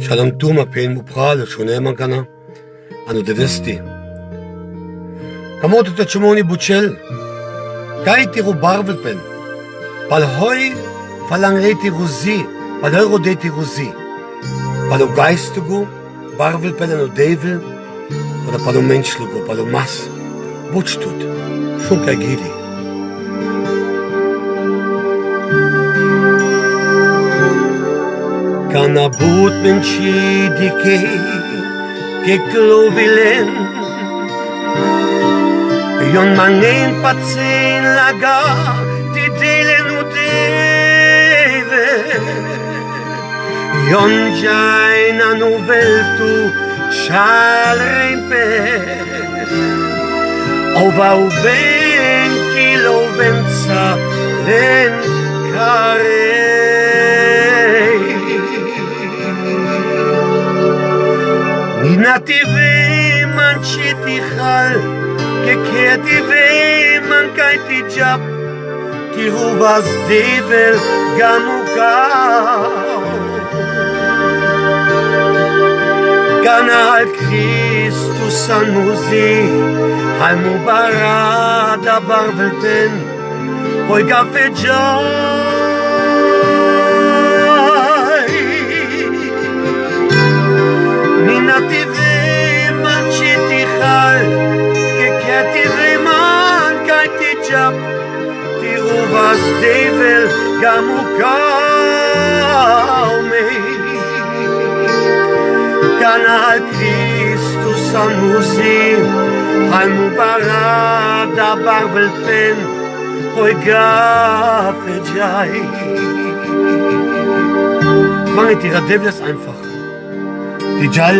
Shalom Tuma Pen Mupral, Shune Kana, Anu Devesti. Kamoto Tachumoni Buchel, Kaiti Rubarvelpen, Palhoi, Falangreti Rusi, Palhero Deti Rusi, Palo Geistugu, Barvelpen und Devil, oder Palo Menschlugu, Palo Mas, Butchtut, Shunka Gili. Kanabut menchidike ke klovilen yon manen patsen laga ti delen udeve yon jaina noveltu chalrempe ova uben kilo venza len kare Native man chiti khal ke kreative man kaiti jab ki huvas devel gamuka Kanal Christus an muzi al mubarada barvelten hoy gafeja Native man chiti khal ke kreative man kaiti jab ti uvas devel gamukau me Kanal Christus an musim al mubarada barvelpen hoy gafejai Mange tiradevles einfach Dijal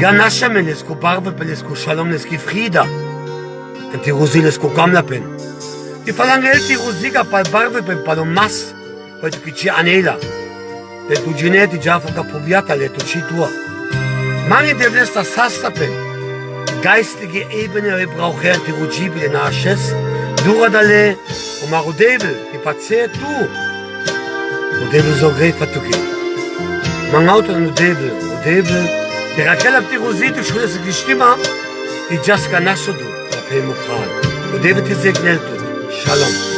Ganasha menesku barbe pelesku shalom neski frida Enti rusilesku kamlapen Ti falangel rusiga pal barbe pen palomas Heute kichi anela Le tu gineti jafo kapubiata le tu chitua Mani devles das hastapen Geistige Ebene braucher ti rujibile nashes Duradale umarudevel Ti patse tu Udevel so greit fatuki Mangauto no Devil, o Devil, der Raquel ab die Rosite, schulze die Stimme, die Jaska Nassodu, der Pelmukral. O Devil, die Segneltut. Shalom.